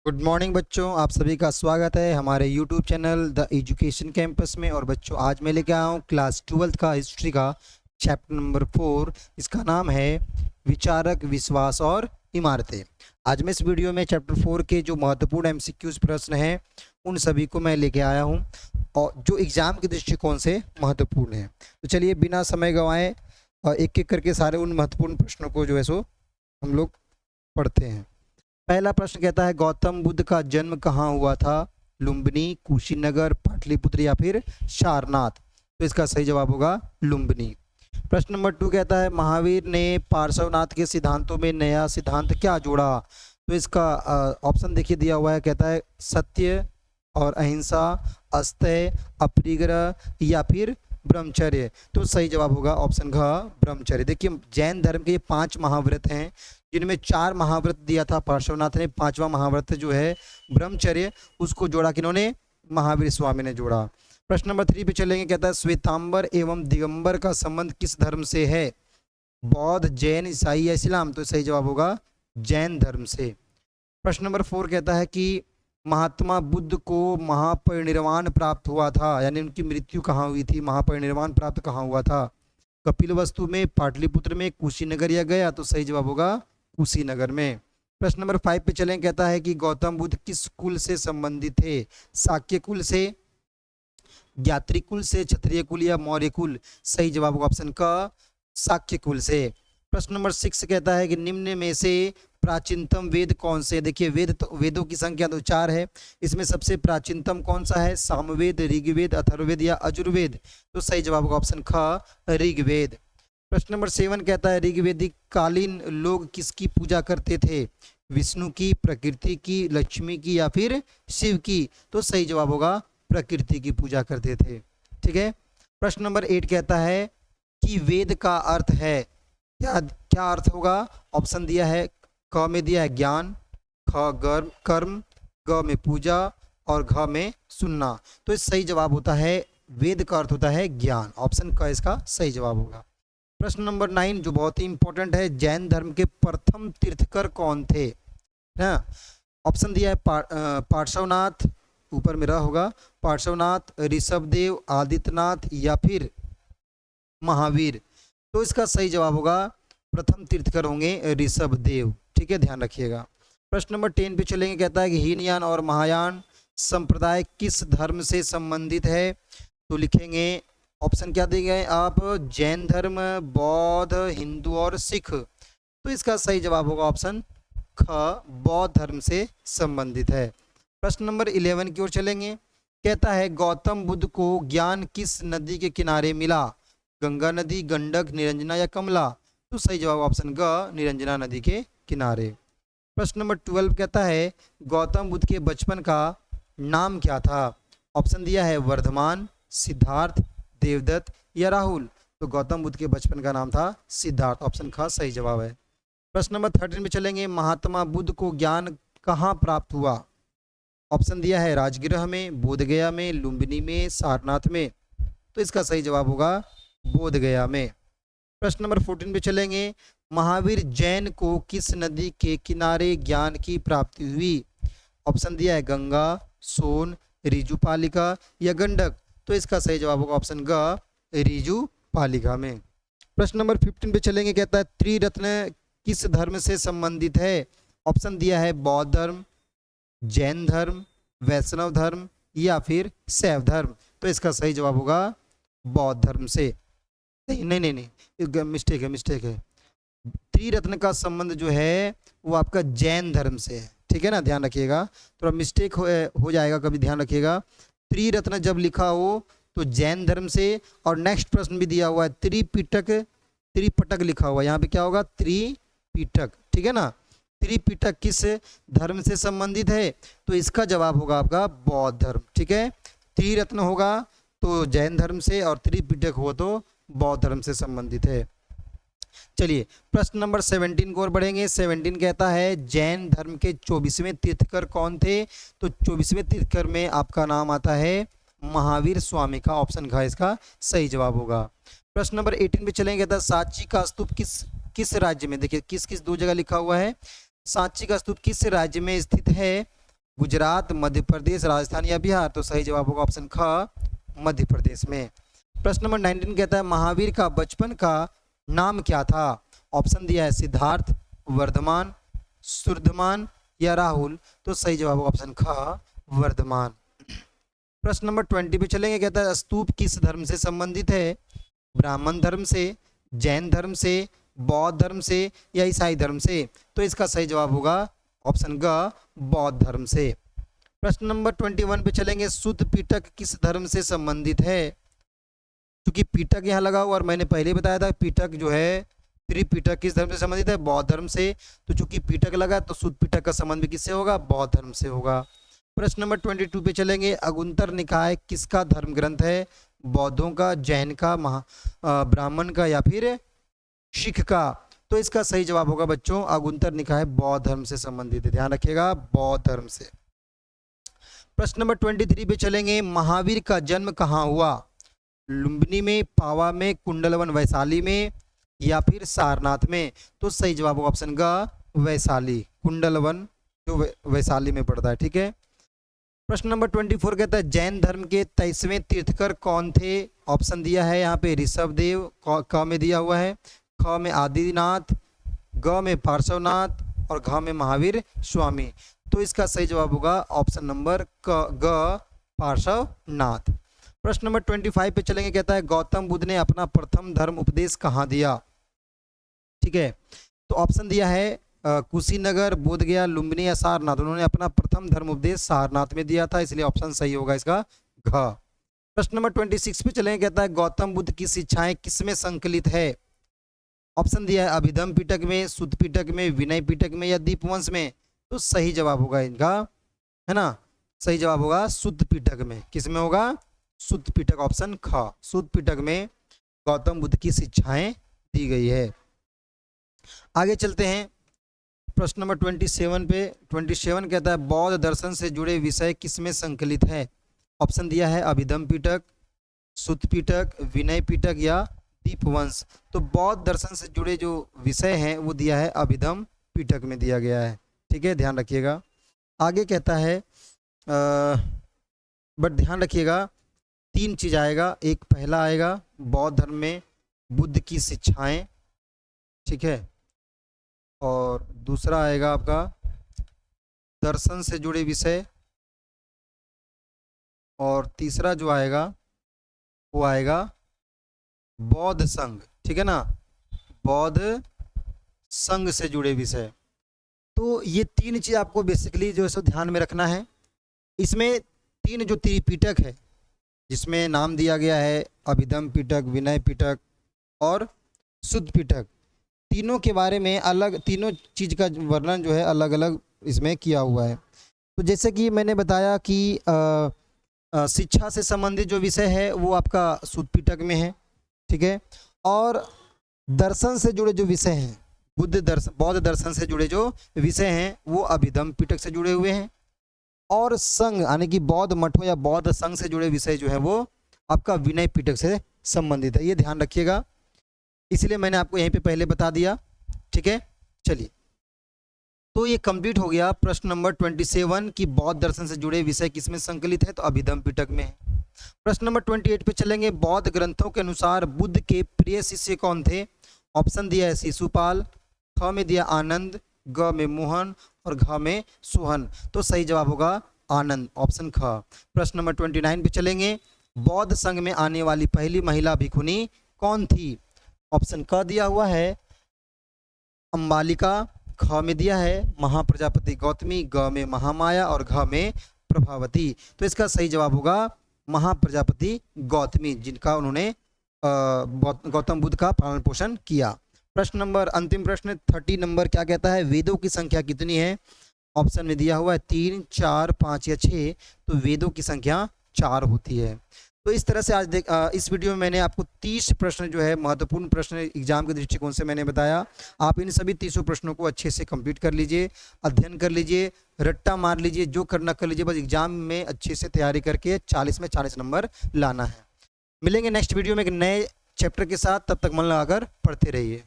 Good morning बच्चों, आप सभी का स्वागत है हमारे YouTube channel the education campus में। और बच्चों, आज मैं लेके आया हूँ क्लास 12th का हिस्ट्री का चैप्टर नंबर 4। इसका नाम है विचारक, विश्वास और इमारतें। आज मैं इस वीडियो में चैप्टर 4 के जो महत्वपूर्ण एमसीक्यूज प्रश्न हैं उन सभी को मैं लेके आया हूँ और जो एग्ज़ाम के दृष्टिकोण से महत्वपूर्ण है। तो चलिए बिना समय गंवाए एक एक करके सारे उन महत्वपूर्ण प्रश्नों को जो है सो हम लोग पढ़ते हैं। पहला प्रश्न कहता है, गौतम बुद्ध का जन्म कहाँ हुआ था? लुम्बिनी, कुशीनगर, पाटलिपुत्र या फिर सारनाथ? तो इसका सही जवाब होगा लुम्बिनी। प्रश्न नंबर 2 कहता है, महावीर ने पार्श्वनाथ के सिद्धांतों में नया सिद्धांत क्या जोड़ा? तो इसका ऑप्शन देखिए दिया हुआ है, कहता है सत्य और अहिंसा, अस्तेय, अपरिग्रह या फिर ब्रह्मचर्य। तो सही जवाब होगा ऑप्शन घ, ब्रह्मचर्य। देखिए, जैन धर्म के 5 महाव्रत हैं जिनमें 4 महाव्रत दिया था पार्श्वनाथ ने। 5वां महाव्रत जो है ब्रह्मचर्य, उसको जोड़ा किन्होंने? महावीर स्वामी ने जोड़ा। प्रश्न नंबर 3 पे चलेंगे, कहता है श्वेतांबर एवं दिगंबर का संबंध किस धर्म से है? बौद्ध, जैन, ईसाई या इस्लाम? तो सही जवाब होगा जैन धर्म से। प्रश्न नंबर 4 कहता है कि महात्मा बुद्ध को महापरिनिर्वाण प्राप्त हुआ था, यानी उनकी मृत्यु कहाँ हुई थी, महापरिनिर्वाण प्राप्त कहाँ हुआ था? कपिलवस्तु में, पाटलिपुत्र में, कुशीनगर या गया? तो सही जवाब होगा कुशीनगर में। प्रश्न नंबर 5 पे चलें, कहता है कि गौतम बुद्ध किस कुल से संबंधित थे? शाक्य कुल से, ज्ञात्री कुल से, क्षत्रिय कुल या मौर्य कुल? सही जवाब होगा ऑप्शन क, शाक्य कुल से। प्रश्न नंबर 6 कहता है कि निम्न में से प्राचीनतम वेद कौन से? देखिए, वेदों की संख्या तो 4 है, इसमें सबसे प्राचीनतम कौन सा है? सामवेद, ऋग्वेद, अथर्ववेद या अजुर्वेद? तो सही जवाब होगा ऑप्शन ख, ऋग्वेद। प्रश्न नंबर 7 कहता है, ऋग्वेदिक कालीन लोग किसकी पूजा करते थे? विष्णु की, प्रकृति की, लक्ष्मी की या फिर शिव की? तो सही जवाब होगा प्रकृति की पूजा करते थे। ठीक है। प्रश्न नंबर 8 कहता है कि वेद का अर्थ है, क्या क्या अर्थ होगा? ऑप्शन दिया है, क में दिया है ज्ञान, ख कर्म, ग में पूजा और घ में सुनना। तो इस सही जवाब होता है, वेद का अर्थ होता है ज्ञान। ऑप्शन क इसका सही जवाब होगा। प्रश्न नंबर 9 जो बहुत ही इंपॉर्टेंट है, जैन धर्म के प्रथम तीर्थकर कौन थे? ना, ऑप्शन दिया है पार्श्वनाथ, ऊपर में रह होगा, पार्श्वनाथ, ऋषभदेव, आदित्यनाथ या फिर महावीर? तो इसका सही जवाब होगा प्रथम तीर्थकर होंगे ऋषभदेव। ठीक है, ध्यान रखिएगा। प्रश्न नंबर 10 पे चलेंगे, कहता है कि हीनयान और महायान संप्रदाय किस धर्म से संबंधित है? तो लिखेंगे, ऑप्शन क्या देंगे आप? जैन धर्म, बौद्ध, हिंदू और सिख? तो इसका सही जवाब होगा ऑप्शन ख, बौद्ध धर्म से संबंधित है। प्रश्न नंबर 11 की ओर चलेंगे, कहता है गौतम बुद्ध को ज्ञान किस नदी के किनारे मिला? गंगा नदी, गंडक, निरंजना या कमला? तो सही जवाब ऑप्शन ग, निरंजना नदी के किनारे। प्रश्न नंबर 12 कहता है गौतम बुद्ध के बचपन का नाम क्या था? ऑप्शन दिया है वर्धमान, सिद्धार्थ, देवदत्त या राहुल? तो गौतम बुद्ध के बचपन का नाम था सिद्धार्थ। ऑप्शन ख सही जवाब है। प्रश्न नंबर 13 में चलेंगे, महात्मा बुद्ध को ज्ञान कहाँ प्राप्त हुआ? ऑप्शन दिया है राजगृह में, बोधगया में, लुम्बिनी में, सारनाथ में? तो इसका सही जवाब होगा बोधगया में। प्रश्न नंबर 14 पे चलेंगे, महावीर जैन को किस नदी के किनारे ज्ञान की प्राप्ति हुई? ऑप्शन दिया है गंगा, सोन, ऋजुपालिका या गंडक? तो इसका सही जवाब होगा ऑप्शन ग, ऋजुपालिका में। प्रश्न नंबर 15 पे चलेंगे, कहता है त्रिरत्न किस धर्म से संबंधित है? ऑप्शन दिया है बौद्ध धर्म, जैन धर्म, वैष्णव धर्म या फिर शैव धर्म? तो इसका सही जवाब होगा बौद्ध धर्म से। नहीं नहीं नहीं नहीं, मिस्टेक है। त्रिरत्न का संबंध जो है वो आपका जैन धर्म से है। ठीक है ना, ध्यान रखिएगा, थोड़ा मिस्टेक हो जाएगा कभी, ध्यान रखिएगा। त्रिरत्न जब लिखा हो तो जैन धर्म से। और नेक्स्ट प्रश्न भी दिया हुआ है त्रिपिटक, त्रिपटक लिखा हुआ है, यहाँ पे क्या होगा? त्रिपिटक। ठीक है ना, त्रिपिटक किस धर्म से संबंधित है? तो इसका जवाब होगा आपका बौद्ध धर्म। ठीक है, त्रिरत्न होगा तो जैन धर्म से और त्रिपिटक हो तो बौद्ध धर्म से संबंधित है। चलिए प्रश्न नंबर 17 को और बढ़ेंगे। 17 कहता है जैन धर्म के 24वें तीर्थकर कौन थे? तो 24वें तीर्थकर में आपका नाम आता है महावीर स्वामी का। ऑप्शन घ इसका सही जवाब होगा। प्रश्न नंबर 18 पे चलेंगे, कहता है सांची का स्तूप किस राज्य में? देखिए किस किस दो जगह लिखा हुआ है। सांची का स्तूप किस राज्य में स्थित है? गुजरात, मध्य प्रदेश, राजस्थान या बिहार? तो सही जवाब होगा ऑप्शन ख, मध्य प्रदेश में। प्रश्न नंबर 19 कहता है महावीर का बचपन का नाम क्या था? ऑप्शन दिया है सिद्धार्थ, वर्धमान, सुर्धमान या राहुल? तो सही जवाब होगा ऑप्शन ख, वर्धमान। प्रश्न नंबर 20 पे चलेंगे। कहता है स्तूप किस धर्म से संबंधित है? ब्राह्मण धर्म से, जैन धर्म से, बौद्ध धर्म से या ईसाई धर्म से? तो इसका सही जवाब होगा ऑप्शन ग, बौद्ध धर्म से। प्रश्न नंबर 21 पे चलेंगे। शुद्ध पिटक किस धर्म से संबंधित है? क्योंकि पिटक यहाँ लगा हुआ और मैंने पहले बताया था पिटक जो है त्रिपिटक किस धर्म से संबंधित है? बौद्ध धर्म से। तो चूंकि पिटक लगा तो शुद्ध पिटक का संबंध भी किससे होगा? बौद्ध धर्म से होगा। प्रश्न नंबर 22 पे चलेंगे। अगुंतर निकाय किसका धर्म ग्रंथ है? बौद्धों का, जैन का, ब्राह्मण का या फिर सिख का? तो इसका सही जवाब होगा बच्चों अगुंतर निकाय बौद्ध धर्म से संबंधित है, ध्यान रखिएगा, बौद्ध धर्म से। प्रश्न नंबर 23 पे चलेंगे। महावीर का जन्म कहाँ हुआ? लुम्बिनी में, पावा में, कुंडलवन वैशाली में या फिर सारनाथ में? तो सही जवाब होगा ऑप्शन ग, वैशाली, कुंडलवन जो वैशाली में पड़ता है। ठीक है। प्रश्न नंबर 24 कहता है जैन धर्म के 23वें तीर्थकर कौन थे? ऑप्शन दिया है यहाँ पे ऋषभदेव, क में दिया हुआ है, ख में आदिनाथ, ग में पार्श्वनाथ और घ में महावीर स्वामी। तो इसका सही जवाब होगा ऑप्शन नंबर ग, पार्श्वनाथ। प्रश्न नंबर 25 पे चलेंगे। कहता है गौतम बुद्ध ने अपना प्रथम धर्म उपदेश कहाँ दिया? ठीक है। तो ऑप्शन दिया है कुशीनगर, बोधगया, लुम्बिनी या सारनाथ। उन्होंने अपना प्रथम धर्म उपदेश सारनाथ में दिया था, इसलिए ऑप्शन सही होगा इसका घ। प्रश्न नंबर 26 पे चलेंगे। कहता है गौतम बुद्ध की शिक्षाएं किसमें संकलित है? ऑप्शन दिया है अभिधम पिटक में, सुत्त पिटक में, विनय पिटक में या दीपवंश में? तो सही जवाब होगा इनका, है ना, सही जवाब होगा सुत्त पिटक में। किस में होगा? सुत्त पिटक, ऑप्शन ख, सुत्त पिटक में गौतम बुद्ध की शिक्षाएं दी गई है। आगे चलते हैं प्रश्न नंबर 27 पे। 27 कहता है बौद्ध दर्शन से जुड़े विषय किसमें संकलित है? ऑप्शन दिया है अभिधम पिटक, सुत्त पिटक, विनय पिटक या दीपवंश। तो बौद्ध दर्शन से जुड़े जो विषय हैं वो दिया है अभिधम पिटक में दिया गया है। ठीक है, ध्यान रखिएगा। आगे कहता है बट ध्यान रखिएगा 3 चीज़ आएगा। एक पहला आएगा बौद्ध धर्म में बुद्ध की शिक्षाएं, ठीक है, और दूसरा आएगा आपका दर्शन से जुड़े विषय, और तीसरा जो आएगा वो आएगा बौद्ध संघ। ठीक है ना, बौद्ध संघ से जुड़े विषय। तो ये 3 चीज़ आपको बेसिकली जो है सो ध्यान में रखना है। इसमें 3 जो त्रिपिटक है जिसमें नाम दिया गया है अभिधम पिटक, विनय पिटक और सुत्त पिटक, तीनों के बारे में अलग, तीनों चीज़ का वर्णन जो है अलग अलग इसमें किया हुआ है। तो जैसे कि मैंने बताया कि शिक्षा से संबंधित जो विषय है वो आपका सुत्त पिटक में है, ठीक है, और दर्शन से जुड़े जो विषय हैं, बौद्ध दर्शन से जुड़े जो विषय हैं वो अभिधम पिटक से जुड़े हुए हैं, और संघ यानी कि बौद्ध मठों या बौद्ध संघ से जुड़े विषय जो है वो आपका विनय पिटक से संबंधित है। ये ध्यान रखिएगा, इसलिए मैंने आपको यहीं पे पहले बता दिया। ठीक है, चलिए, तो ये कंप्लीट हो गया प्रश्न नंबर 27 कि बौद्ध दर्शन से जुड़े विषय किसमें संकलित है? तो अभिधम पिटक में है। प्रश्न नंबर 28 पे चलेंगे। बौद्ध ग्रंथों के अनुसार बुद्ध के प्रिय शिष्य कौन थे? ऑप्शन दिया है शिशुपाल, ख में दिया आनंद, ग में मोहन और घ में सोहन। तो सही जवाब होगा आनंद, ऑप्शन ख। प्रश्न नंबर 29 पे चलेंगे। बौद्ध संघ में आने वाली पहली महिला भिक्षुणी कौन थी? ऑप्शन क दिया हुआ है अम्बालिका, ख में दिया है महाप्रजापति गौतमी, ग में महामाया और घ में प्रभावती। तो इसका सही जवाब होगा महाप्रजापति गौतमी, जिनका उन्होंने गौतम बुद्ध का पालन पोषण किया। प्रश्न नंबर, अंतिम प्रश्न 30 नंबर क्या कहता है? वेदों की संख्या कितनी है? ऑप्शन में दिया हुआ है 3, 4, 5 या 6। तो वेदों की संख्या 4 होती है। तो इस तरह से आज इस वीडियो में मैंने आपको 30 प्रश्न जो है महत्वपूर्ण प्रश्न एग्जाम के दृष्टिकोण से मैंने बताया। आप इन सभी 30 प्रश्नों को अच्छे से कंप्लीट कर लीजिए, अध्ययन कर लीजिए, रट्टा मार लीजिए, जो करना कर लीजिए, बस एग्जाम में अच्छे से तैयारी करके 40 में 40 नंबर लाना है। मिलेंगे नेक्स्ट वीडियो में एक नए चैप्टर के साथ, तब तक मन लगाकर पढ़ते रहिए।